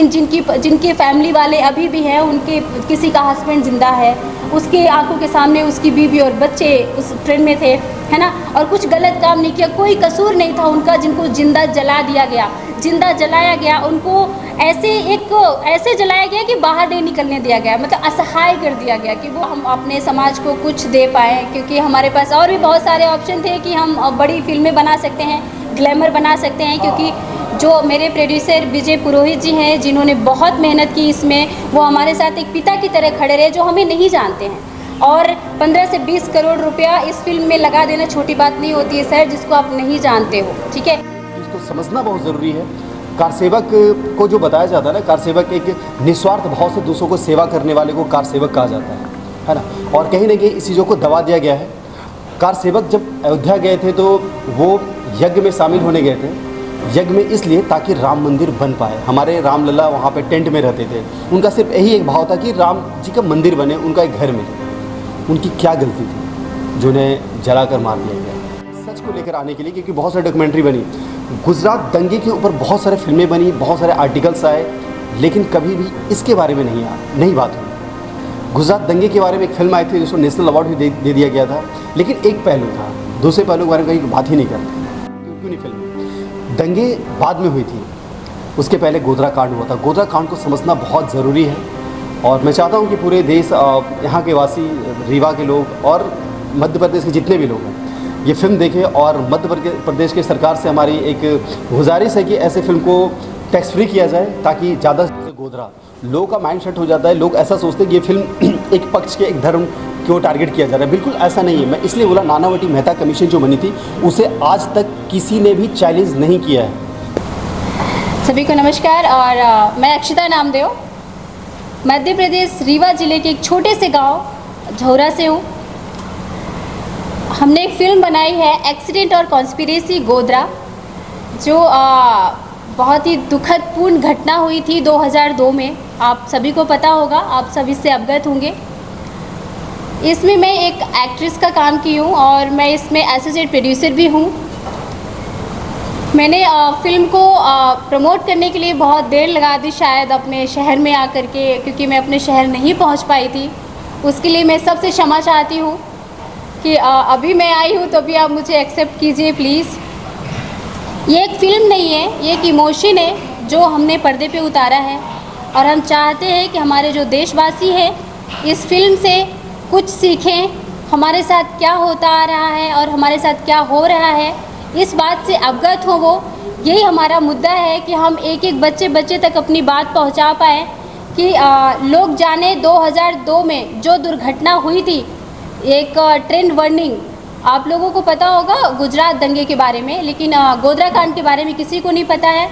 लेकिन जिनके फैमिली वाले अभी भी हैं, उनके किसी का हस्बैंड ज़िंदा है, उसके आंखों के सामने उसकी बीवी और बच्चे उस ट्रेन में थे, है ना, और कुछ गलत काम नहीं किया, कोई कसूर नहीं था उनका, जिनको जिंदा जला दिया गया, जिंदा जलाया गया, उनको ऐसे जलाया गया कि बाहर नहीं निकलने दिया गया, मतलब असहाय कर दिया गया कि वो हम अपने समाज को कुछ दे पाएँ। क्योंकि हमारे पास और भी बहुत सारे ऑप्शन थे कि हम बड़ी फिल्में बना सकते हैं, ग्लैमर बना सकते हैं, क्योंकि जो मेरे प्रोड्यूसर विजय पुरोहित जी हैं, जिन्होंने बहुत मेहनत की इसमें, वो हमारे साथ एक पिता की तरह खड़े रहे, जो हमें नहीं जानते हैं। और 15 से 20 करोड़ रुपया इस फिल्म में लगा देना छोटी बात नहीं होती है सर, जिसको आप नहीं जानते हो, ठीक है। इसको समझना बहुत ज़रूरी है। कार सेवक को जो बताया जाता है ना, कार सेवक एक निस्वार्थ भाव से दूसरों को सेवा करने वाले को कार सेवक कहा जाता है ना। और कहीं ना कहीं इस चीज़ों को दबा दिया गया है। कार सेवक जब अयोध्या गए थे तो वो यज्ञ में शामिल होने गए थे, यज्ञ में इसलिए ताकि राम मंदिर बन पाए। हमारे रामलला वहाँ पे टेंट में रहते थे, उनका सिर्फ यही एक भाव था कि राम जी का मंदिर बने, उनका एक घर मिले। उनकी क्या गलती थी जो उन्हें जलाकर मार दिया गया। सच को लेकर आने के लिए, क्योंकि बहुत सारी डॉक्यूमेंट्री बनी, गुजरात दंगे के ऊपर बहुत सारे फिल्में बनी, बहुत सारे आर्टिकल्स आए, लेकिन कभी भी इसके बारे में नहीं बात हुई। गुजरात दंगे के बारे में एक फिल्म आई थी जिसको नेशनल अवार्ड भी दे दिया गया था, लेकिन एक पहलू था, दूसरे पहलू के बारे में कहीं बात ही नहीं करते। क्यों नहीं? फिल्म दंगे बाद में हुई थी, उसके पहले गोधरा कांड हुआ था। गोधरा कांड को समझना बहुत ज़रूरी है और मैं चाहता हूँ कि पूरे देश, यहाँ के वासी, रीवा के लोग और मध्य प्रदेश के जितने भी लोग हैं, ये फिल्म देखें। और मध्य प्रदेश की सरकार से हमारी एक गुजारिश है कि ऐसे फिल्म को टैक्स फ्री किया जाए, ताकि ज़्यादा से गोधरा लोगों का माइंड सेट हो जाता है। लोग ऐसा सोचते हैं कि ये फिल्म एक पक्ष के, एक धर्म को टारगेट किया जा रहा है। बिल्कुल ऐसा नहीं है। मैं इसलिए बोला, नानावटी मेहता कमीशन जो बनी थी, उसे आज तक किसी ने भी चैलेंज नहीं किया है। सभी को नमस्कार। और मैं अक्षिता नामदेव, मध्य प्रदेश रीवा जिले के एक छोटे से गांव झौरा से हूँ। हमने एक फ़िल्म बनाई है एक्सीडेंट और कॉन्स्पिरेसी गोधरा, जो बहुत ही दुखद पूर्ण घटना हुई थी 2002 में। आप सभी को पता होगा, आप सभी से अवगत होंगे। इसमें मैं एक एक्ट्रेस का काम की हूँ और मैं इसमें एसोसिएट प्रोड्यूसर भी हूँ। मैंने फ़िल्म को प्रमोट करने के लिए बहुत देर लगा दी शायद अपने शहर में आकर के, क्योंकि मैं अपने शहर नहीं पहुँच पाई थी। उसके लिए मैं सबसे क्षमा चाहती हूँ कि अभी मैं आई हूँ, तो अभी आप मुझे एक्सेप्ट कीजिए प्लीज़। ये एक फ़िल्म नहीं है, ये एक इमोशन है जो हमने पर्दे पे उतारा है, और हम चाहते हैं कि हमारे जो देशवासी हैं इस फिल्म से कुछ सीखें, हमारे साथ क्या होता आ रहा है और हमारे साथ क्या हो रहा है, इस बात से अवगत हो वो। यही हमारा मुद्दा है कि हम एक एक बच्चे तक अपनी बात पहुंचा पाएँ कि लोग जाने 2002 में जो दुर्घटना हुई थी, एक ट्रेंड वार्निंग, आप लोगों को पता होगा गुजरात दंगे के बारे में, लेकिन गोधरा कांड के बारे में किसी को नहीं पता है।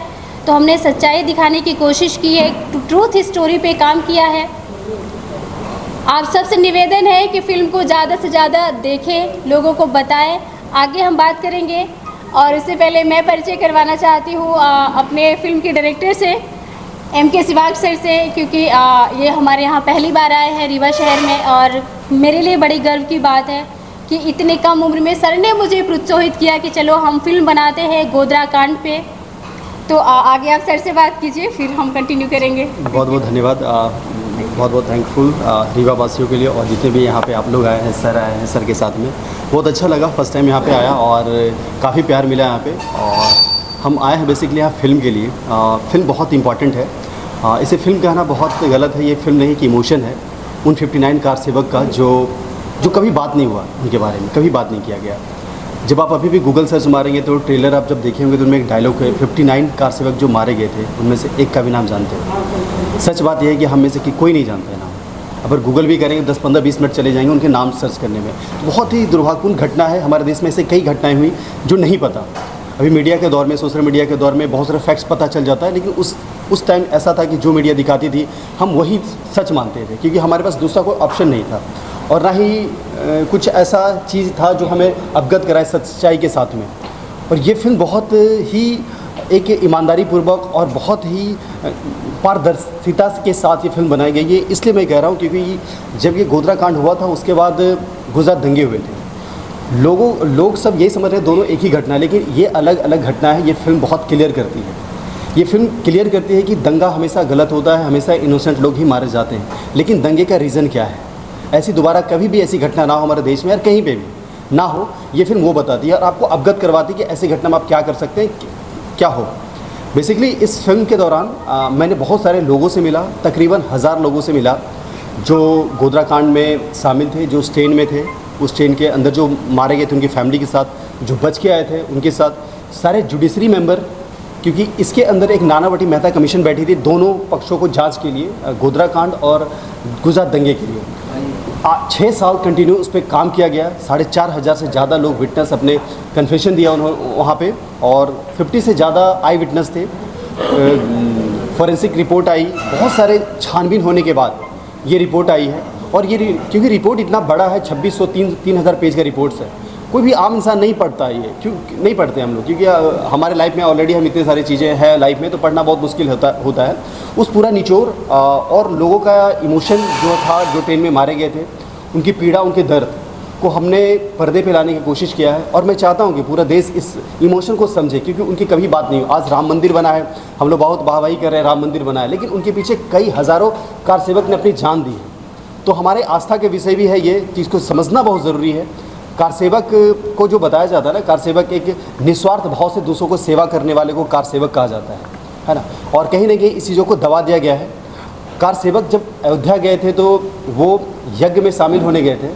तो हमने सच्चाई दिखाने की कोशिश की है, ट्रूथ स्टोरी पे काम किया है। आप सबसे निवेदन है कि फिल्म को ज़्यादा से ज़्यादा देखें, लोगों को बताएं। आगे हम बात करेंगे, और इससे पहले मैं परिचय करवाना चाहती हूँ अपने फिल्म के डायरेक्टर से, MK सिवाग सर से, क्योंकि ये हमारे यहाँ पहली बार आए हैं रीवा शहर में, और मेरे लिए बड़ी गर्व की बात है कि इतने कम उम्र में सर ने मुझे प्रोत्साहित किया कि चलो हम फिल्म बनाते हैं गोधरा कांड पे। तो आगे आप सर से बात कीजिए, फिर हम कंटिन्यू करेंगे। बहुत बहुत धन्यवाद, बहुत बहुत थैंकफुल रीवा वासियों के लिए, और जितने भी यहाँ पे आप लोग आए हैं, सर आए हैं, सर के साथ में बहुत अच्छा लगा। फर्स्ट टाइम यहाँ पे आया और काफ़ी प्यार मिला यहाँ पे। और हम आए हैं बेसिकली यहाँ फिल्म के लिए। फिल्म बहुत इंपॉर्टेंट है, इसे फिल्म कहना बहुत गलत है। ये फिल्म नहीं कि इमोशन है उन 59 कार सेवक का, जो कभी बात नहीं हुआ, उनके बारे में कभी बात नहीं किया गया। जब आप अभी भी गूगल सर्च मारेंगे तो ट्रेलर आप जब देखेंगे तो उनमें एक डायलॉग है, 59 कार सेवक जो मारे गए थे उनमें से एक का भी नाम जानते हो। सच बात यह है कि हम में से कि कोई नहीं जानता है नाम। अगर गूगल भी करेंगे 10, 15, 20 मिनट चले जाएंगे उनके नाम सर्च करने में। बहुत ही दुर्भाग्यपूर्ण घटना है। हमारे देश में ऐसे कई घटनाएँ हुई जो नहीं पता। अभी मीडिया के दौर में, सोशल मीडिया के दौर में बहुत सारे फैक्ट्स पता चल जाता है, लेकिन उस टाइम ऐसा था कि जो मीडिया दिखाती थी हम वही सच मानते थे, क्योंकि हमारे पास दूसरा कोई ऑप्शन नहीं था, और ना ही कुछ ऐसा चीज़ था जो हमें अवगत कराए सच्चाई के साथ में। और ये फिल्म बहुत ही एक ईमानदारी पूर्वक और बहुत ही पारदर्शिता के साथ ये फिल्म बनाई गई है। इसलिए मैं कह रहा हूँ क्योंकि जब ये गोधरा कांड हुआ था उसके बाद गुजरात दंगे हुए थे। लोग सब यही समझ रहे हैं दोनों एक ही घटना, लेकिन ये अलग अलग घटना है। ये फिल्म बहुत क्लियर करती है ये फिल्म क्लियर करती है कि दंगा हमेशा गलत होता है, हमेशा इनोसेंट लोग ही मारे जाते हैं, लेकिन दंगे का रीज़न क्या है, ऐसी दोबारा कभी भी ऐसी घटना ना हो हमारे देश में और कहीं पे भी ना हो, ये फिल्म वो बताती है और आपको अवगत करवाती है कि ऐसी घटना में आप क्या कर सकते हैं, क्या हो। बेसिकली इस फिल्म के दौरान मैंने बहुत सारे लोगों से मिला, तकरीबन 1000 लोगों से मिला जो गोधरा कांड में शामिल थे, जो उस ट्रेन में थे, उस ट्रेन के अंदर जो मारे गए थे उनकी फैमिली के साथ, जो बच के आए थे उनके साथ, सारे जुडिशरी मेंबर, क्योंकि इसके अंदर एक नानावटी मेहता कमीशन बैठी थी दोनों पक्षों को जांच के लिए, गोधरा कांड और गुजरात दंगे के लिए। 6 साल कंटिन्यू उस पर काम किया गया, 4500 से ज़्यादा लोग विटनेस अपने कन्फेशन दिया उन्होंने वहाँ पे, और 50 से ज़्यादा आई विटनेस थे। फॉरेंसिक रिपोर्ट आई, बहुत सारे छानबीन होने के बाद ये रिपोर्ट आई है, और ये क्योंकि रिपोर्ट इतना बड़ा है, 2600-3000 पेज का रिपोर्ट्स है, कोई भी आम इंसान नहीं पढ़ता है ये, क्यों नहीं पढ़ते हम लोग, क्योंकि हमारे लाइफ में ऑलरेडी हम इतनी सारी चीज़ें हैं लाइफ में, तो पढ़ना बहुत मुश्किल होता है। उस पूरा निचोड़ और लोगों का इमोशन जो था, जो ट्रेन में मारे गए थे, उनकी पीड़ा, उनके दर्द को हमने पर्दे पे लाने की कोशिश किया है, और मैं चाहता हूँ कि पूरा देश इस इमोशन को समझे, क्योंकि उनकी कभी बात नहीं हो। आज राम मंदिर बना है, हम लोग बहुत वाहवाही कर रहे हैं, राम मंदिर बना है, लेकिन उनके पीछे कई हज़ारों कार सेवक ने अपनी जान दी है। तो हमारे आस्था के विषय भी है, ये चीज़ को समझना बहुत ज़रूरी है। कार सेवक को जो बताया जाता है ना, कार सेवक एक निस्वार्थ भाव से दूसरों को सेवा करने वाले को कार सेवक कहा जाता है ना। और कहीं ना कहीं इस चीज़ों को दबा दिया गया है। कार सेवक जब अयोध्या गए थे तो वो यज्ञ में शामिल होने गए थे,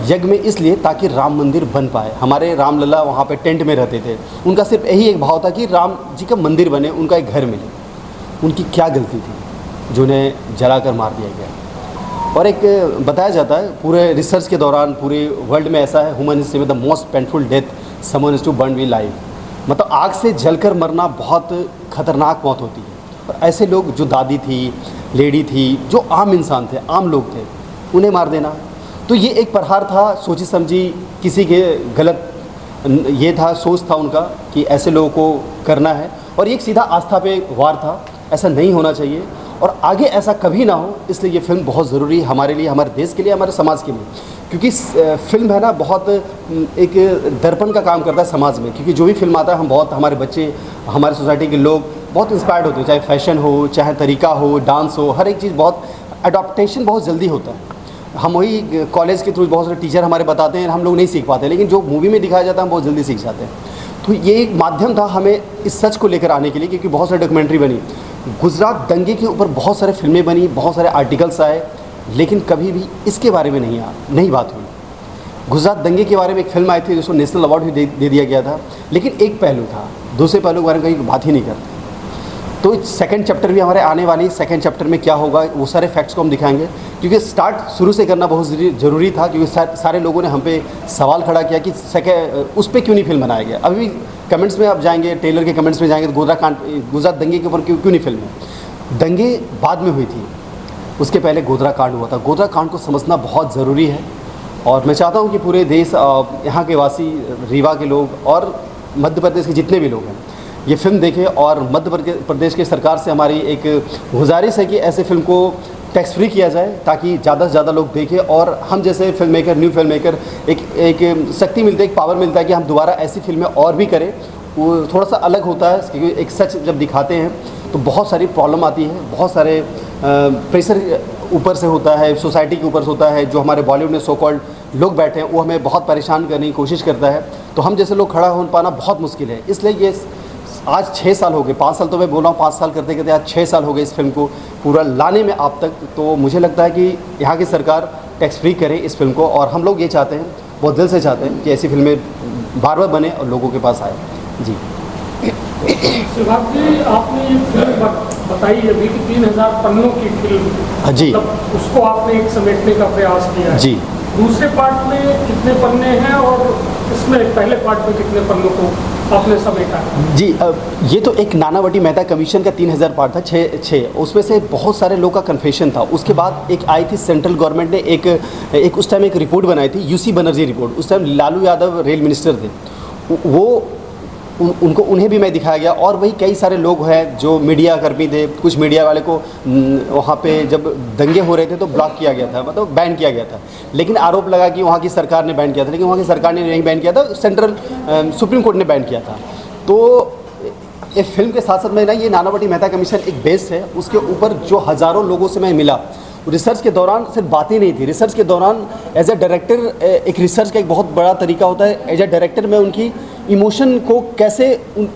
यज्ञ में इसलिए ताकि राम मंदिर बन पाए। हमारे रामलला वहाँ पे टेंट में रहते थे, उनका सिर्फ यही एक भाव था कि राम जी का मंदिर बने, उनका एक घर मिले। उनकी क्या गलती थी जो उन्हें जलाकर मार दिया गया। और एक बताया जाता है पूरे रिसर्च के दौरान, पूरे वर्ल्ड में ऐसा है, ह्यूमन हिस्ट्री में the most painful death someone is to burn we live, मतलब आग से जलकर मरना बहुत खतरनाक मौत होती है। और ऐसे लोग जो दादी थी, लेडी थी, जो आम इंसान थे, आम लोग थे, उन्हें मार देना, तो ये एक प्रहार था, सोची समझी किसी के गलत ये था, सोच था उनका कि ऐसे लोगों को करना है, और ये एक सीधा आस्था पे वार था। ऐसा नहीं होना चाहिए और आगे ऐसा कभी ना हो, इसलिए ये फिल्म बहुत ज़रूरी है हमारे लिए, हमारे देश के लिए, हमारे समाज के लिए। क्योंकि फिल्म है ना, बहुत एक दर्पण का काम करता है समाज में, क्योंकि जो भी फिल्म आता है हम बहुत, हमारे बच्चे, हमारे सोसाइटी के लोग बहुत इंस्पायर्ड होते हैं, चाहे फैशन हो, चाहे तरीका हो, डांस हो, हर एक चीज़ बहुत अडॉप्टेशन बहुत जल्दी होता है। हम वही कॉलेज के थ्रू बहुत सारे टीचर हमारे बताते हैं, हम लोग नहीं सीख पाते, लेकिन जो मूवी में दिखाया जाता है हम बहुत जल्दी सीख जाते हैं। तो ये एक माध्यम था हमें इस सच को लेकर आने के लिए, क्योंकि बहुत सारी डॉक्यूमेंट्री बनी, गुजरात दंगे के ऊपर बहुत सारे फिल्में बनी, बहुत सारे आर्टिकल्स आए, लेकिन कभी भी इसके बारे में नहीं बात हुई। गुजरात दंगे के बारे में एक फिल्म आई थी जिसको नेशनल अवार्ड भी दे दिया गया था, लेकिन एक पहलू था, दूसरे पहलू के बारे में कहीं बात ही नहीं करते। तो सेकंड चैप्टर भी हमारे आने वाली, सेकंड चैप्टर में क्या होगा वो सारे फैक्ट्स को हम दिखाएंगे, क्योंकि स्टार्ट शुरू से करना बहुत ज़रूरी था, क्योंकि सारे लोगों ने हम पे सवाल खड़ा किया कि उस पर क्यों नहीं फिल्म बनाया गया। अभी कमेंट्स में आप जाएंगे, टेलर के कमेंट्स में जाएंगे तो गुजरात दंगे के ऊपर क्यों नहीं फिल्म है। दंगे बाद में हुई थी, उसके पहले गोधरा कांड हुआ था। गोधरा कांड को समझना बहुत ज़रूरी है, और मैं चाहता हूँ कि पूरे देश, यहाँ के वासी, रीवा के लोग और मध्य प्रदेश के जितने भी लोग हैं ये फिल्म देखें। और मध्य प्रदेश की सरकार से हमारी एक गुजारिश है कि ऐसे फिल्म को टैक्स फ्री किया जाए, ताकि ज़्यादा से ज़्यादा लोग देखें, और हम जैसे film maker, new film maker एक शक्ति मिलती है, एक पावर मिलता है कि हम दोबारा ऐसी फिल्में और भी करें। वो थोड़ा सा अलग होता है, क्योंकि एक सच जब दिखाते हैं तो बहुत सारी प्रॉब्लम आती है, बहुत सारे प्रेशर ऊपर से होता है, सोसाइटी के ऊपर से होता है, जो हमारे बॉलीवुड में सो कॉल्ड लोग बैठे हैं वो हमें बहुत परेशान करने की कोशिश करता है। तो हम जैसे लोग खड़ा हो पाना बहुत मुश्किल है। इसलिए ये आज 6 साल हो गए, 5 साल तो मैं बोल रहा हूँ, 5 साल करते करते आज 6 साल हो गए इस फिल्म को पूरा लाने में आप तक। तो मुझे लगता है कि यहाँ की सरकार टैक्स फ्री करे इस फिल्म को, और हम लोग ये चाहते हैं, बहुत दिल से चाहते हैं कि ऐसी फिल्में बार बार बने और लोगों के पास आए। जी शिवराज जी, आपने ये फिल्म बताई अभी कि 3000 पन्नों की फिल्म, जी, मतलब उसको आपने एक समेटने का प्रयास किया है। जी, दूसरे पार्ट में कितने पन्ने हैं और इसमें पहले पार्ट में कितने पन्नों को आपने समेटा है? जी, ये तो एक नानावटी मेहता कमीशन का 3000 पार्ट था, 6 उसमें से बहुत सारे लोगों का कन्फेशन था। उसके बाद एक आई थी सेंट्रल गवर्नमेंट ने एक उस टाइम एक रिपोर्ट बनाई थी, यूसी बनर्जी रिपोर्ट। उस time Lalu Yadav rail minister थे, वो उन्हें भी मैं दिखाया गया। और वही कई सारे लोग हैं जो मीडिया कर्मी थे, कुछ मीडिया वाले को वहाँ पे जब दंगे हो रहे थे तो ब्लॉक किया गया था, मतलब बैन किया गया था। लेकिन आरोप लगा कि वहाँ की सरकार ने बैन किया था, लेकिन वहाँ की सरकार ने नहीं बैन किया था, सेंट्रल सुप्रीम कोर्ट ने बैन किया था। तो ये फिल्म के साथ साथ में ना, ये नानावटी मेहता कमीशन एक बेस्ड है, उसके ऊपर जो हज़ारों लोगों से मैं मिला रिसर्च के दौरान, सिर्फ बातें नहीं थी। रिसर्च के दौरान एज ए डायरेक्टर, एक रिसर्च का एक बहुत बड़ा तरीका होता है, एज ए डायरेक्टर मैं उनकी इमोशन को कैसे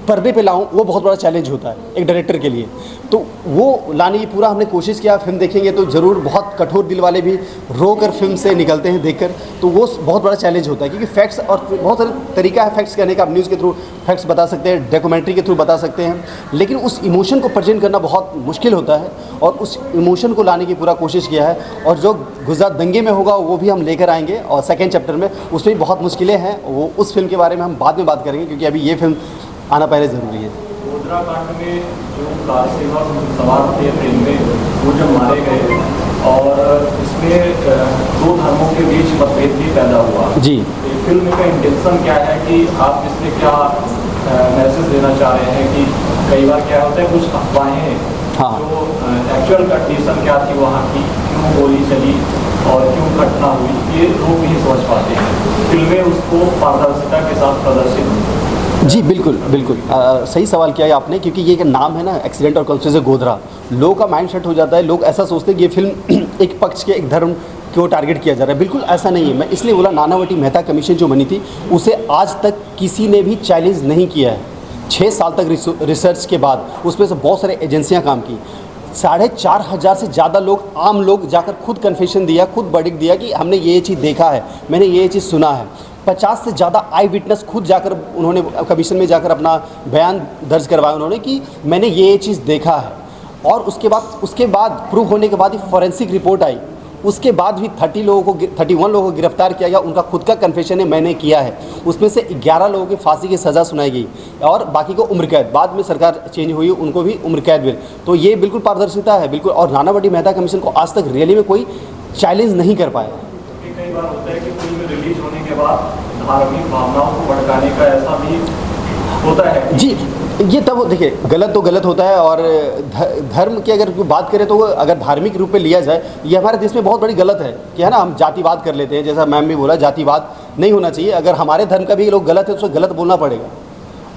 पर्दे पे लाऊं, वो बहुत बड़ा चैलेंज होता है एक डायरेक्टर के लिए। तो वो लाने की पूरा हमने कोशिश किया। फिल्म देखेंगे तो ज़रूर बहुत कठोर दिल वाले भी रो कर फिल्म से निकलते हैं देखकर, तो वो बहुत बड़ा चैलेंज होता है, क्योंकि फैक्ट्स और बहुत सारे तरीका है फैक्ट्स कहने का। आप न्यूज़ के थ्रू फैक्ट्स बता सकते हैं, डॉक्यूमेंट्री के थ्रू बता सकते हैं, लेकिन उस इमोशन को प्रेजेंट करना बहुत मुश्किल होता है, और उस इमोशन को लाने की पूरा कोशिश किया है। और जो गुजरात दंगे में होगा वो भी हम लेकर आएंगे, और सेकेंड चैप्टर में उसमें भी बहुत मुश्किलें हैं, वो उस फिल्म के बारे में हम बाद में बात करेंगे, क्योंकि अभी ये फिल्म आना पहले ज़रूरी है। गोधरा कांड में जो कार सेवक सवार थे ट्रेन में, वो जब मारे गए और इसमें दो धर्मों के बीच मतभेद भी पैदा हुआ जी। फिल्म का इंटेंशन क्या है कि आप इसमें क्या मैसेज देना चाह रहे हैं कि कई बार क्या होता है कुछ अफवाहें, हाँ। जो एक्चुअल कंडीशन क्या थी वहाँ की, क्यों गोली चली और क्यों घटना हुई, ये लोग नहीं समझ पाते हैं। फिल्में उसको पारदर्शिता के साथ प्रदर्शित। जी बिल्कुल बिल्कुल, सही सवाल किया है आपने, क्योंकि ये एक नाम है ना, एक्सीडेंट और कॉन्स्टिट्यूएंसी गोधरा, लोगों का माइंड सेट हो जाता है, लोग ऐसा सोचते हैं कि ये फिल्म एक पक्ष के, एक धर्म को टारगेट किया जा रहा है। बिल्कुल ऐसा नहीं है। मैं इसलिए बोला, नानावटी मेहता कमीशन जो बनी थी उसे आज तक किसी ने भी चैलेंज नहीं किया है। 6 साल तक रिसर्च के बाद उसमें से बहुत सारे एजेंसियां काम की, 4,500 से ज़्यादा लोग, आम लोग जाकर खुद कन्फेशन दिया, खुद वर्डिक्ट दिया कि हमने ये चीज़ देखा है, मैंने ये चीज़ सुना है। 50 से ज़्यादा आई विटनेस खुद जाकर उन्होंने कमीशन में जाकर अपना बयान दर्ज करवाया उन्होंने कि मैंने ये चीज़ देखा है। और उसके बाद प्रूव होने के बाद ही फॉरेंसिक रिपोर्ट आई, उसके बाद भी 31 लोगों को गिरफ्तार किया गया। उनका खुद का कन्फेशन है, मैंने किया है। उसमें से 11 लोगों की फांसी की सज़ा सुनाई गई और बाकी को उम्र कैद। बाद में सरकार चेंज हुई, उनको भी उम्र कैद मिली। तो ये बिल्कुल पारदर्शिता है बिल्कुल। और नानावटी मेहता कमीशन को आज तक रैली में कोई चैलेंज नहीं कर पाया। कई बार होता है कि फिल्म रिलीज होने के बाद धार्मिक भावनाओं को भड़काने का ऐसा भी होता है। जी, ये तब देखिए, गलत तो गलत होता है। और धर्म की अगर बात करें तो अगर धार्मिक रूप में लिया जाए, ये हमारे देश में बहुत बड़ी गलत है कि है ना, हम जातिवाद कर लेते हैं। जैसा मैम भी बोला, जातिवाद नहीं होना चाहिए। अगर हमारे धर्म का भी लोग गलत है तो उसे गलत बोलना पड़ेगा।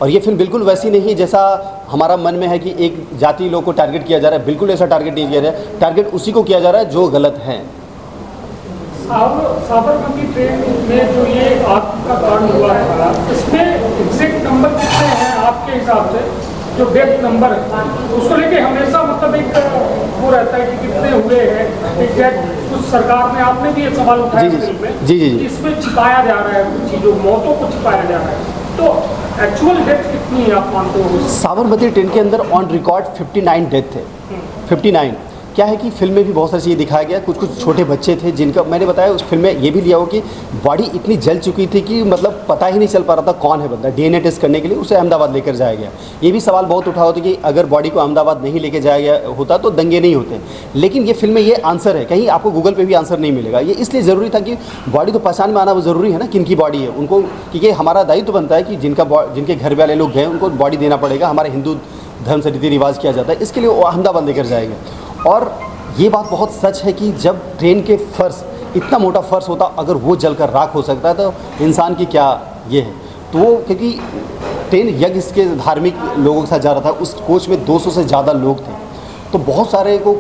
और ये फिल्म बिल्कुल वैसी नहीं जैसा हमारा मन में है कि एक जाति लोग को टारगेट किया जा रहा है। बिल्कुल ऐसा टारगेट नहीं किया जा रहा है। टारगेट उसी को किया जा रहा है जो गलत है। साबरमती ट्रेन में जो ये आग का कांड हुआ है, इसमें एग्जैक्ट नंबर कितने हैं आपके हिसाब से, जो डेथ नंबर है उसको लेके हमेशा मतलब एक वो रहता है कि कितने हुए हैं एग्जैक्ट। कुछ सरकार में आपने भी ये सवाल उठाया फिल्म में, जी। इसमें छिपाया जा रहा है कुछ चीज़ों, मौतों को छिपाया जा रहा है। तो एक्चुअल डेथ कितनी है आप मानते हो? साबरमती ट्रेन के अंदर ऑन रिकॉर्ड 59 डेथ थे। 59 क्या है कि फिल्म में भी बहुत सारी चीज़ें दिखाया गया। कुछ छोटे बच्चे थे जिनका मैंने बताया, उस फिल्म में ये भी लिया हो कि बॉडी इतनी जल चुकी थी कि मतलब पता ही नहीं चल पा रहा था कौन है बंदा। DNA टेस्ट करने के लिए उसे अहमदाबाद लेकर जाया गया। ये भी सवाल बहुत उठा होता कि अगर बॉडी को अहमदाबाद नहीं लेके जाया गया होता तो दंगे नहीं होते। लेकिन ये फिल्म में ये आंसर है, कहीं आपको गूगल पे भी आंसर नहीं मिलेगा। ये इसलिए ज़रूरी था कि बॉडी तो पहचान में आना वो ज़रूरी है ना, किन की बॉडी है उनको, क्योंकि हमारा दायित्व बनता है कि जिनके घर वाले लोग गए उनको बॉडी देना पड़ेगा। हमारे हिंदू धर्म से रीति रिवाज किया जाता है, इसके लिए वो अहमदाबाद लेकर जाएगा। और ये बात बहुत सच है कि जब ट्रेन के फर्श, इतना मोटा फर्श होता, अगर वो जलकर राख हो सकता है तो इंसान की क्या ये है। तो वो क्योंकि ट्रेन यज्ञ के धार्मिक लोगों के साथ जा रहा था, उस कोच में 200 से ज़्यादा लोग थे, तो बहुत सारे को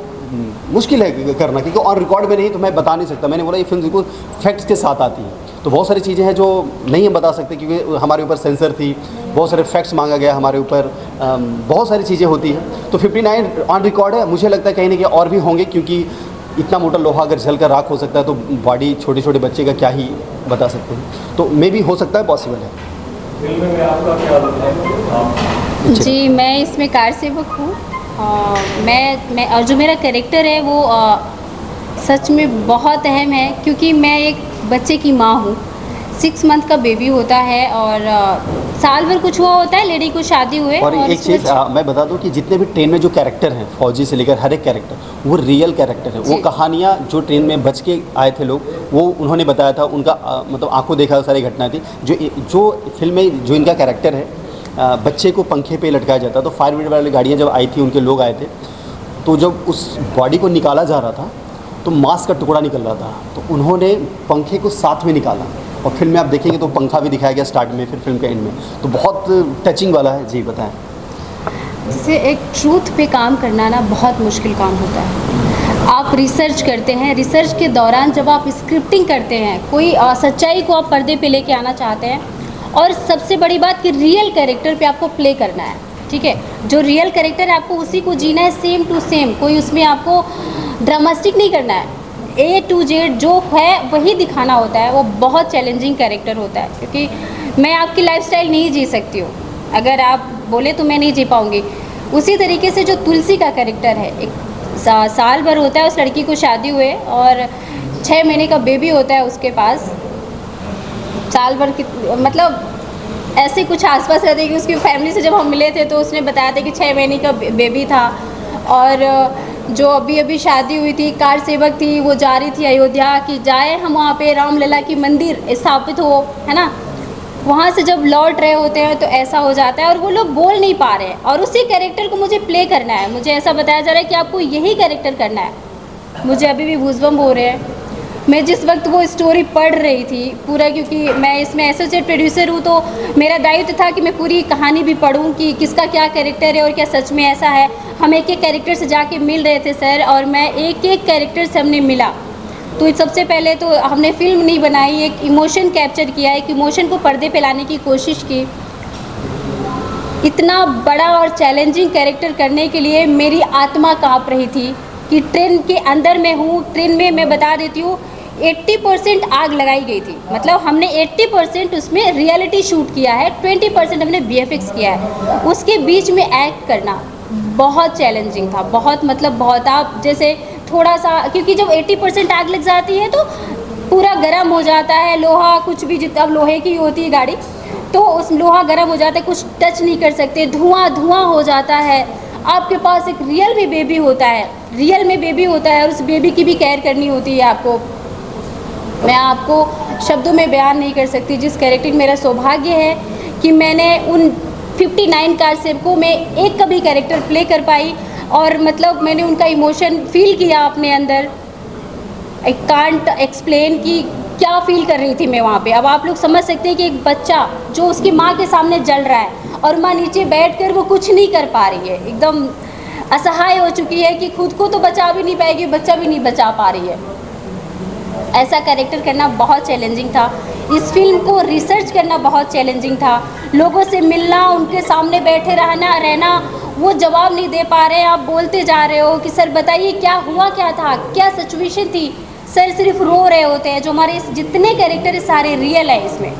मुश्किल है करना, क्योंकि ऑन रिकॉर्ड में नहीं तो मैं बता नहीं सकता। मैंने बोला ये फिल्म बिल्कुल फैक्ट्स के साथ आती है, तो बहुत सारी चीज़ें हैं जो नहीं हम बता सकते क्योंकि हमारे ऊपर सेंसर थी, बहुत सारे फैक्ट्स मांगा गया हमारे ऊपर, बहुत सारी चीज़ें होती हैं। तो 59 ऑन रिकॉर्ड है। मुझे लगता है कहीं ना कहीं और भी होंगे, क्योंकि इतना मोटा लोहा अगर जल कर राख हो सकता है तो बॉडी छोटे छोटे बच्चे का क्या ही बता सकते हैं। तो मे भी हो सकता है, पॉसिबल है। फिल्म में आपका क्या रोल है? जी, मैं इसमें कार सेवक हूँ। मैं और जो मेरा कैरेक्टर है वो सच में बहुत अहम है, क्योंकि मैं एक बच्चे की माँ हूँ। 6 मंथ का बेबी होता है और साल भर कुछ हुआ होता है लेडी को शादी हुए। और एक चीज़ मैं बता दूं कि जितने भी ट्रेन में जो कैरेक्टर हैं, फौजी से लेकर हर एक कैरेक्टर, वो रियल कैरेक्टर है। वो कहानियाँ जो ट्रेन में बच के आए थे लोग, वो उन्होंने बताया था। उनका मतलब आंखों देखा सारी घटनाएं थी। जो फिल्म में जो इनका कैरेक्टर है, बच्चे को पंखे पे लटकाया जाता। तो फायर ब्रिगेड वाली गाड़ियाँ जब आई थी, उनके लोग आए थे, तो जब उस बॉडी को निकाला जा रहा था तो मांस का टुकड़ा निकल रहा था, तो उन्होंने पंखे को साथ में निकाला। और फिल्म में आप देखेंगे तो पंखा भी दिखाया गया स्टार्ट में, फिर फिल्म के एंड में। तो बहुत टचिंग वाला है। जी बताएं। जैसे एक ट्रूथ पे काम करना ना बहुत मुश्किल काम होता है। आप रिसर्च करते हैं, रिसर्च के दौरान जब आप स्क्रिप्टिंग करते हैं, कोई सच्चाई को आप पर्दे पे लेके आना चाहते हैं, और सबसे बड़ी बात कि रियल कैरेक्टर पे आपको प्ले करना है, ठीक है। जो रियल कैरेक्टर है आपको उसी को जीना है, सेम टू सेम, कोई उसमें आपको ड्रामेस्टिक नहीं करना है। A to Z जो है वही दिखाना होता है। वो बहुत चैलेंजिंग कैरेक्टर होता है, क्योंकि मैं आपकी लाइफस्टाइल नहीं जी सकती हूँ, अगर आप बोले तो मैं नहीं जी पाऊँगी। उसी तरीके से जो तुलसी का कैरेक्टर है, एक साल भर होता है उस लड़की को शादी हुए और 6 महीने का बेबी होता है उसके पास। साल भर की मतलब ऐसे कुछ आसपास रहते कि उसकी फैमिली से जब हम मिले थे तो उसने बताया था कि 6 महीने का बेबी था। और जो अभी अभी शादी हुई थी, कार सेवक थी, वो जा रही थी अयोध्या कि जाए हम वहाँ पे रामलला की मंदिर स्थापित हो, है ना। वहाँ से जब लौट रहे होते हैं तो ऐसा हो जाता है और वो लोग बोल नहीं पा रहे हैं, और उसी कैरेक्टर को मुझे प्ले करना है। मुझे ऐसा बताया जा रहा है कि आपको यही कैरेक्टर करना है। मुझे अभी भी गूज़बम्प हो रहे हैं। मैं जिस वक्त वो स्टोरी पढ़ रही थी पूरा, क्योंकि मैं इसमें एसोसिएट प्रोड्यूसर हूँ, तो मेरा दायित्व था कि मैं पूरी कहानी भी पढूं कि किसका क्या कैरेक्टर है और क्या सच में ऐसा है। हम एक एक कैरेक्टर से जाके मिल रहे थे सर, और मैं एक एक कैरेक्टर से हमने मिला। तो सबसे पहले तो हमने फिल्म नहीं बनाई, एक इमोशन कैप्चर किया, एक इमोशन को पर्दे पे लाने की कोशिश की। इतना बड़ा और चैलेंजिंग कैरेक्टर करने के लिए मेरी आत्मा काँप रही थी कि ट्रेन के अंदर मैं हूँ। ट्रेन में मैं बता देती हूँ 80% आग लगाई गई थी, मतलब हमने 80% उसमें रियलिटी शूट किया है, 20% हमने VFX किया है। उसके बीच में एक्ट करना बहुत चैलेंजिंग था, बहुत मतलब बहुत। आप जैसे थोड़ा सा, क्योंकि जब 80% आग लग जाती है तो पूरा गर्म हो जाता है लोहा, कुछ भी, जितना अब लोहे की होती है गाड़ी, तो उस लोहा गर्म हो जाता है, कुछ टच नहीं कर सकते, धुआं धुआं हो जाता है। आपके पास एक रियल में बेबी होता है, रियल में बेबी होता है, और उस बेबी की भी केयर करनी होती है आपको। मैं आपको शब्दों में बयान नहीं कर सकती जिस कैरेक्टर। मेरा सौभाग्य है कि मैंने उन 59 कार सेवकों में एक का भी कैरेक्टर प्ले कर पाई, और मतलब मैंने उनका इमोशन फील किया अपने अंदर। आई कांट एक्सप्लेन कि क्या फील कर रही थी मैं वहाँ पे। अब आप लोग समझ सकते हैं कि एक बच्चा जो उसकी माँ के सामने जल रहा है और माँ नीचे बैठकर वो कुछ नहीं कर पा रही है, एकदम असहाय हो चुकी है कि खुद को तो बचा भी नहीं पाएगी, बच्चा भी नहीं बचा पा रही है। ऐसा कैरेक्टर करना बहुत चैलेंजिंग था। इस फिल्म को रिसर्च करना बहुत चैलेंजिंग था। लोगों से मिलना, उनके सामने बैठे रहना, वो जवाब नहीं दे पा रहे हैं, आप बोलते जा रहे हो कि सर बताइए क्या हुआ, क्या था, क्या सिचुएशन थी। सर सिर्फ रो रहे होते हैं। जो हमारे जितने कैरेक्टर है सारे रियल है इसमें,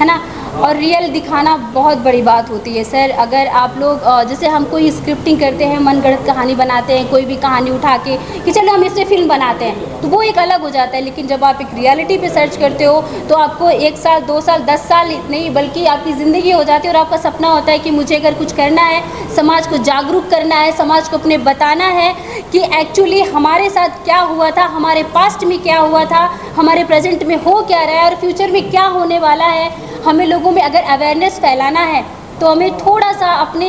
है ना। और रियल दिखाना बहुत बड़ी बात होती है सर। अगर आप लोग जैसे हम कोई स्क्रिप्टिंग करते हैं, मनगढ़ंत कहानी बनाते हैं, कोई भी कहानी उठा के कि चलो हम इससे फिल्म बनाते हैं, तो वो एक अलग हो जाता है। लेकिन जब आप एक रियलिटी पे सर्च करते हो तो आपको 1 साल 2 साल 10 साल नहीं बल्कि आपकी ज़िंदगी हो जाती है। और आपका सपना होता है कि मुझे अगर कुछ करना है, समाज को जागरूक करना है, समाज को अपने बताना है कि एक्चुअली हमारे साथ क्या हुआ था, हमारे पास्ट में क्या हुआ था, हमारे प्रेजेंट में हो क्या रहा है और फ्यूचर में क्या होने वाला है। हमें लोगों में अगर अवेयरनेस फैलाना है तो हमें थोड़ा सा अपने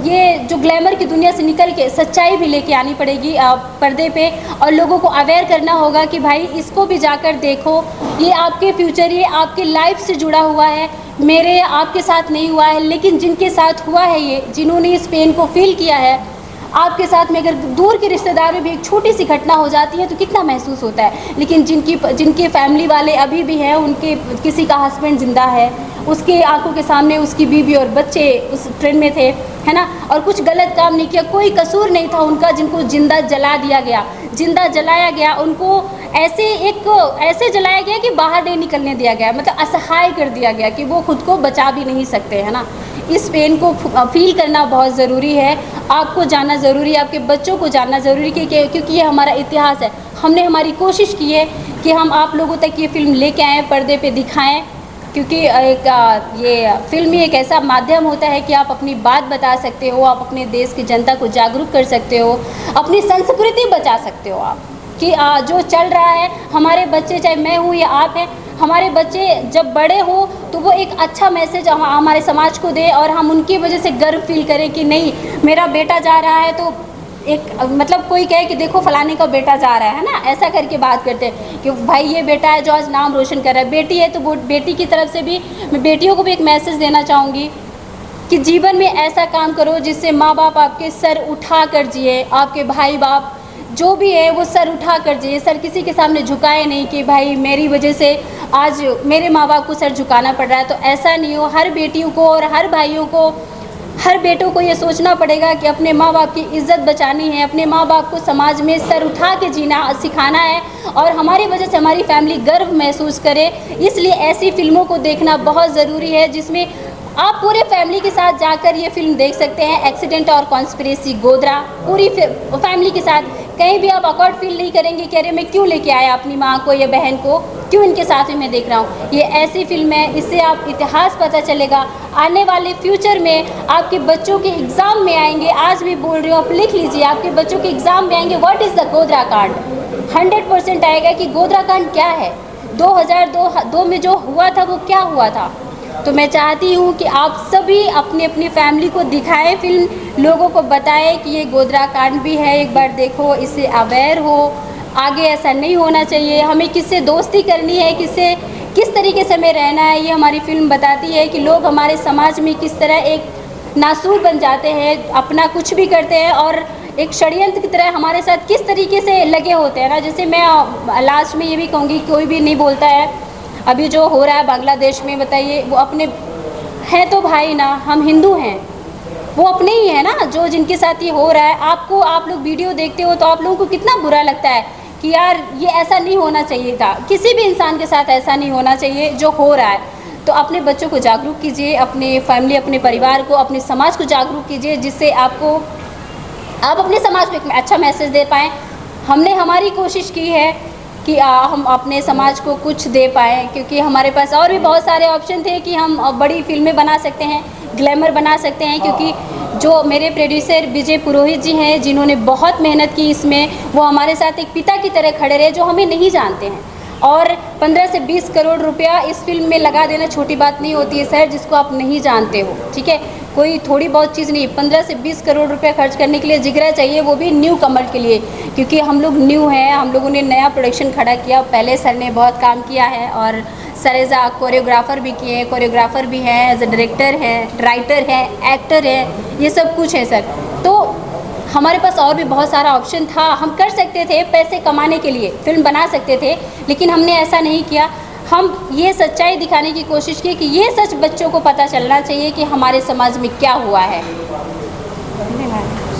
ये जो ग्लैमर की दुनिया से निकल के सच्चाई भी लेके आनी पड़ेगी पर्दे पे, और लोगों को अवेयर करना होगा कि भाई इसको भी जाकर देखो, ये आपके फ्यूचर, ये आपके लाइफ से जुड़ा हुआ है। मेरे आपके साथ नहीं हुआ है, लेकिन जिनके साथ हुआ है, ये जिन्होंने इस पेन को फील किया है, आपके साथ में अगर दूर के रिश्तेदार में भी एक छोटी सी घटना हो जाती है तो कितना महसूस होता है। लेकिन जिनके फैमिली वाले अभी भी हैं, उनके किसी का हस्बैंड ज़िंदा है, उसके आंखों के सामने उसकी बीवी और बच्चे उस ट्रेन में थे, है ना, और कुछ गलत काम नहीं किया, कोई कसूर नहीं था उनका, जिनको जिंदा जला दिया गया, जिंदा जलाया गया, उनको ऐसे जलाया गया कि बाहर नहीं निकलने दिया गया, मतलब असहाय कर दिया गया कि वो खुद को बचा भी नहीं सकते, है ना। इस पेन को फील करना बहुत ज़रूरी है, आपको जानना ज़रूरी है, आपके बच्चों को जानना ज़रूरी है, क्योंकि ये हमारा इतिहास है। हमने हमारी कोशिश की है कि हम आप लोगों तक ये फ़िल्म लेके आएँ, पर्दे पे दिखाएं, क्योंकि ये फिल्म ही एक ऐसा माध्यम होता है कि आप अपनी बात बता सकते हो, आप अपने देश की जनता को जागरूक कर सकते हो, अपनी संस्कृति बचा सकते हो आप, कि जो चल रहा है हमारे बच्चे, चाहे मैं हूँ या आप हैं, हमारे बच्चे जब बड़े हो तो वो एक अच्छा मैसेज हमारे समाज को दे और हम उनकी वजह से गर्व फील करें कि नहीं मेरा बेटा जा रहा है, तो एक मतलब कोई कहे कि देखो फलाने का बेटा जा रहा है ना, ऐसा करके बात करते हैं कि भाई ये बेटा है जो आज नाम रोशन कर रहा है। बेटी है तो वो बेटी की तरफ से भी मैं बेटियों को भी एक मैसेज देना चाहूँगी कि जीवन में ऐसा काम करो जिससे माँ बाप आपके सर उठा कर जिए, आपके भाई बाप जो भी है वो सर उठा कर जिए, सर किसी के सामने झुकाए नहीं कि भाई मेरी वजह से आज मेरे माँ बाप को सर झुकाना पड़ रहा है। तो ऐसा नहीं हो। हर बेटियों को और हर भाइयों को, हर बेटों को ये सोचना पड़ेगा कि अपने माँ बाप की इज़्ज़त बचानी है, अपने माँ बाप को समाज में सर उठा के जीना सिखाना है और हमारी वजह से हमारी फैमिली गर्व महसूस करे। इसलिए ऐसी फिल्मों को देखना बहुत ज़रूरी है जिसमें आप पूरे फैमिली के साथ जाकर ये फिल्म देख सकते हैं। एक्सीडेंट और कॉन्स्पिरेसी गोधरा, पूरी फैमिली के साथ कहीं भी आप अकॉर्ड फील नहीं करेंगे कि अरे मैं क्यों लेके आया अपनी माँ को या बहन को, क्यों इनके साथ में मैं देख रहा हूँ। ये ऐसी फिल्म है, इससे आप इतिहास पता चलेगा। आने वाले फ्यूचर में आपके बच्चों के एग्ज़ाम में आएंगे, आज भी बोल रही हूँ, आप लिख लीजिए, आपके बच्चों के एग्ज़ाम में आएंगे व्हाट इज़ द गोधरा कांड। 100% आएगा कि गोधरा कांड क्या है, 2002 में जो हुआ था वो क्या हुआ था। तो मैं चाहती हूँ कि आप सभी अपनी अपनी फैमिली को दिखाएं फिल्म, लोगों को बताएं कि ये गोधरा कांड भी है, एक बार देखो, इससे अवेयर हो। आगे ऐसा नहीं होना चाहिए। हमें किससे दोस्ती करनी है, किससे किस तरीके से हमें रहना है, ये हमारी फिल्म बताती है कि लोग हमारे समाज में किस तरह एक नासूर बन जाते हैं, अपना कुछ भी करते हैं और एक षड्यंत्र की तरह हमारे साथ किस तरीके से लगे होते हैं ना। जैसे मैं लास्ट में ये भी कहूँगी, कोई भी नहीं बोलता है अभी जो हो रहा है बांग्लादेश में, बताइए वो अपने हैं तो भाई ना, हम हिंदू हैं, वो अपने ही है ना जो जिनके साथ ये हो रहा है। आप लोग वीडियो देखते हो तो आप लोगों को कितना बुरा लगता है कि यार ये ऐसा नहीं होना चाहिए था, किसी भी इंसान के साथ ऐसा नहीं होना चाहिए जो हो रहा है। तो अपने बच्चों को जागरूक कीजिए, अपने फैमिली, अपने परिवार को, अपने समाज को जागरूक कीजिए, जिससे आप अपने समाज को एक अच्छा मैसेज दे पाएँ। हमने हमारी कोशिश की है कि हम अपने समाज को कुछ दे पाएँ, क्योंकि हमारे पास और भी बहुत सारे ऑप्शन थे कि हम बड़ी फिल्में बना सकते हैं, ग्लैमर बना सकते हैं। क्योंकि जो मेरे प्रोड्यूसर विजय पुरोहित जी हैं, जिन्होंने बहुत मेहनत की इसमें, वो हमारे साथ एक पिता की तरह खड़े रहे, जो हमें नहीं जानते हैं। और 15 से 20 करोड़ रुपया इस फिल्म में लगा देना छोटी बात नहीं होती है सर, जिसको आप नहीं जानते हो, ठीक है, कोई थोड़ी बहुत चीज़ नहीं। 15 से 20 करोड़ रुपया खर्च करने के लिए जिगरा चाहिए, वो भी न्यू कमर के लिए, क्योंकि हम लोग न्यू हैं, हम लोगों ने नया प्रोडक्शन खड़ा किया। पहले सर ने बहुत काम किया है और सर एज आ कोरियोग्राफर भी किए हैं, कोरियोग्राफर भी हैं, एज अ डायरेक्टर हैं, राइटर हैं, एक्टर हैं, ये सब कुछ है सर। तो हमारे पास और भी बहुत सारा ऑप्शन था, हम कर सकते थे पैसे कमाने के लिए, फिल्म बना सकते थे, लेकिन हमने ऐसा नहीं किया। हम ये सच्चाई दिखाने की कोशिश की कि ये सच बच्चों को पता चलना चाहिए कि हमारे समाज में क्या हुआ है।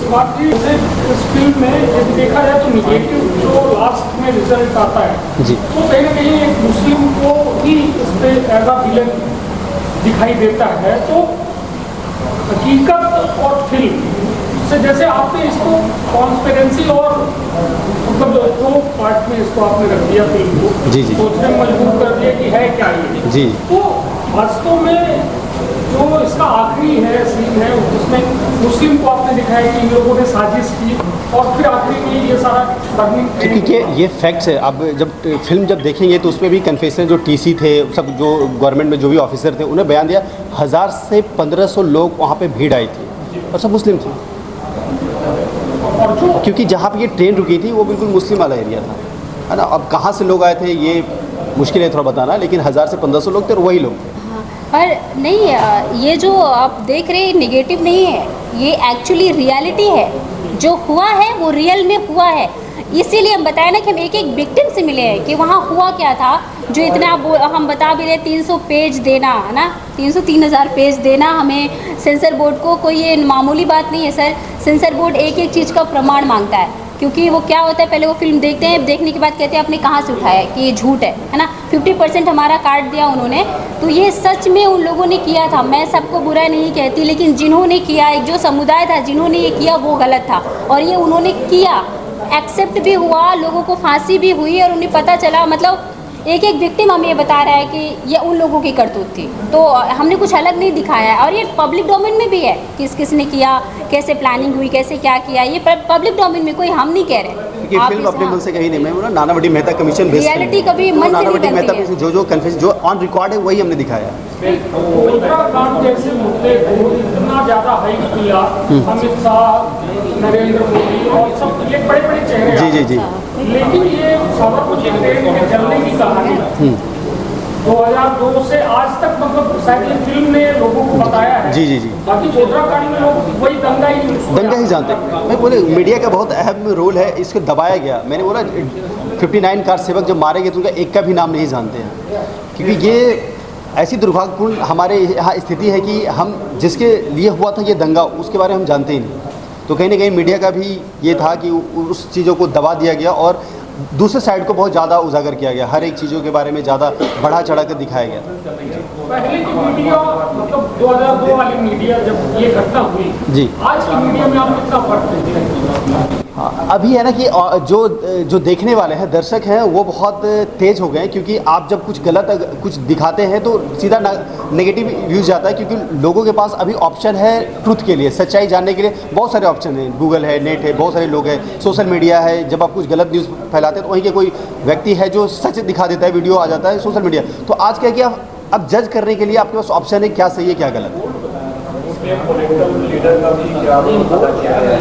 इस फिल्म में यदि देखा जाए तो निगेटिव जो लास्ट में रिजल्ट आता है जी, तो कहीं ना कहीं एक मुस्लिम को ही इस पर एज अ विलन दिखाई देता है। तो हकीकत और फिल्म से जैसे आपने इसको कॉन्स्पिरेंसी और मतलब दो पार्ट में इसको आपने रख दिया फिल्म को, जी जी, सोचने में मजबूर कर दिया कि है क्या ये जी। तो वास्तव में जो इसका आखिरी है सीन है उसमें मुस्लिम को आपने दिखाया कि इन लोगों ने साजिश की और फिर आखिरी में ये सारा बर्निंग, क्योंकि ये फैक्ट्स है। अब जब फिल्म जब देखेंगे तो उसमें भी कन्फेशन, जो टीसी थे, सब जो गवर्नमेंट में जो भी ऑफिसर थे, उन्हें बयान दिया 1000 से 1500 लोग वहाँ पे भीड़ आई थी और सब मुस्लिम थे। और जो क्योंकि जहाँ पे ये ट्रेन रुकी थी वो बिल्कुल मुस्लिम वाला एरिया था, है ना। अब कहाँ से लोग आए थे ये मुश्किल है थोड़ा बताना, लेकिन 1000 से 1500 लोग थे और वही लोग थे। पर नहीं, ये जो आप देख रहे हैं नेगेटिव नहीं है, ये एक्चुअली रियलिटी है, जो हुआ है वो रियल में हुआ है। इसीलिए हम बताया ना कि हम एक एक विक्टिम से मिले हैं कि वहाँ हुआ क्या था। जो इतना हम बता भी रहे, 300 पेज देना है ना, 300-3000 पेज देना हमें सेंसर बोर्ड को, कोई ये मामूली बात नहीं है सर। सेंसर बोर्ड एक एक चीज़ का प्रमाण मांगता है, क्योंकि वो क्या होता है, पहले वो फिल्म देखते हैं, देखने के बाद कहते हैं आपने कहाँ से उठाया है कि ये झूठ है ना। 50% हमारा काट दिया उन्होंने, तो ये सच में उन लोगों ने किया था। मैं सबको बुरा नहीं कहती, लेकिन जिन्होंने किया, एक जो समुदाय था जिन्होंने ये किया वो गलत था, और ये उन्होंने किया, एक्सेप्ट भी हुआ, लोगों को फांसी भी हुई और उन्हें पता चला। मतलब एक एक विक्टिम हमें ये बता रहा है कि ये उन लोगों की करतूत थी, तो हमने कुछ अलग नहीं दिखाया है। और ये पब्लिक डोमेन में भी है, किस किस ने किया, कैसे प्लानिंग हुई, कैसे क्या किया, ये पब्लिक डोमेन में, कोई हम नहीं कह रहे। ये फिल्म अपने मन से कहीं नहीं, मैं बोला Nanavati Mehta commission based reality कभी मन से नहीं नानावटी मेहता बनती है। जो कन्फेशन जो ऑन रिकॉर्ड है वही हमने दिखाया। गोधरा कांड जैसे मुद्दे को इतना ज़्यादा हाइप किया, अमित शाह, नरेंद्र मोदी और सब ये बड़े बड़े चेहरे, जी जी जी, लेकिन ये सारा कुछ एक ट्रेन में जलने की कहानी 2002 से आज तक मतलब शायद ये फिल्म ने लोगों को बताया है। जी जी जी। बाकी गोधरा कांड में लोग वही दंगा ही जानते हैं। मैं बोले मीडिया का बहुत अहम रोल है, इसको दबाया गया। मैंने बोला 59 कार सेवक जब मारे गए तो उनका एक का भी नाम नहीं जानते हैं, क्योंकि ये ऐसी दुर्भाग्यपूर्ण हमारे यहाँ स्थिति है कि हम जिसके लिए हुआ था ये दंगा, उसके बारे में हम जानते ही नहीं। तो कहीं ना कहीं मीडिया का भी ये था कि उस चीज़ों को दबा दिया गया और दूसरे साइड को बहुत ज़्यादा उजागर किया गया, हर एक चीज़ों के बारे में ज़्यादा बढ़ा चढ़ा कर दिखाया गया। पहले की मीडिया मतलब 2002 वाली मीडिया जब ये घटना हुई जी, आज की मीडिया में आप कितना फर्क देखते हैं? हाँ, अभी है ना कि जो देखने वाले हैं, दर्शक हैं, वो बहुत तेज़ हो गए हैं, क्योंकि आप जब कुछ गलत कुछ दिखाते हैं तो सीधा नेगेटिव व्यूज़ जाता है, क्योंकि लोगों के पास अभी ऑप्शन है ट्रुथ के लिए, सच्चाई जानने के लिए बहुत सारे ऑप्शन हैं। गूगल है, नेट है, बहुत सारे लोग हैं, सोशल मीडिया है। जब आप कुछ गलत न्यूज़ फैलाते हैं तो वहीं के कोई व्यक्ति है जो सच दिखा देता है, वीडियो आ जाता है सोशल मीडिया। तो आज क्या किया, अब जज करने के लिए आपके पास ऑप्शन है, क्या सही है क्या गलत है। पॉलिटिकल लीडर का भी क्या पता किया है?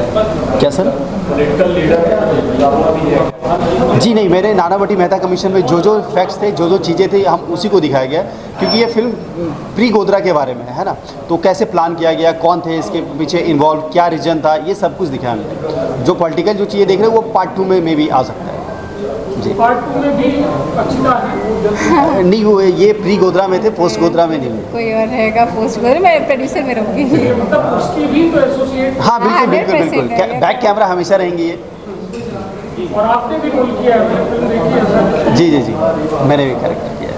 क्या सर? पॉलिटिकल लीडर भी है? जी नहीं, मेरे नानावटी मेहता कमीशन में जो फैक्ट्स थे, जो चीज़ें थी, हम उसी को दिखाया गया, क्योंकि ये फिल्म प्री गोधरा के बारे में है ना। तो कैसे प्लान किया गया, कौन थे इसके पीछे इन्वॉल्व, क्या रीजन था, ये सब कुछ दिखाया हमने। जो पॉलिटिकल जो चीज़ें देख रहे हैं वो पार्ट 2 में भी आ सकता है। जी, पार्ट 2 में भी अच्छी है नहीं हुए, ये प्री गोधरा में थे, पोस्ट गोधरा में नहीं हुए। कोई और रहेगा पोस्ट गोधरा, मैं प्रोड्यूसर में रहूँगी। मतलब उसकी भी तो एसोसिएट। हाँ बिल्कुल बिल्कुल 100% बिल्कुल, बैक कैमरा हमेशा रहेंगे ये। और आपने भी रोल किया है फिल्म देखी है? जी जी जी, मैंने भी करेक्ट किया है।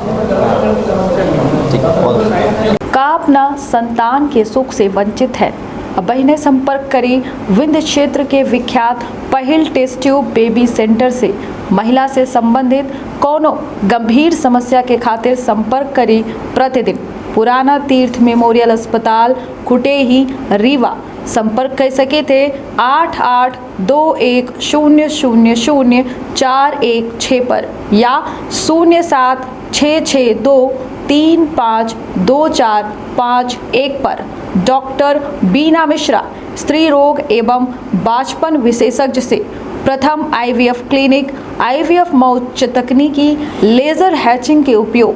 ठीक है, बहुत अच्छा। का अपना संतान के सुख से वंचित है। अब बहनें संपर्क करें विंध्य क्षेत्र के विख्यात पहिल टेस्ट ट्यूब बेबी सेंटर से। महिला से संबंधित कोनो गंभीर समस्या के खातिर संपर्क करें प्रतिदिन पुराना तीर्थ मेमोरियल अस्पताल कुटेही रीवा। संपर्क कर सके थे 8821000416 पर या 0766235245 पर। डॉक्टर बीना मिश्रा, स्त्री रोग एवं बांझपन विशेषज्ञ से प्रथम IVF क्लिनिक, IVF में उच्च तकनीकी लेजर हैचिंग के उपयोग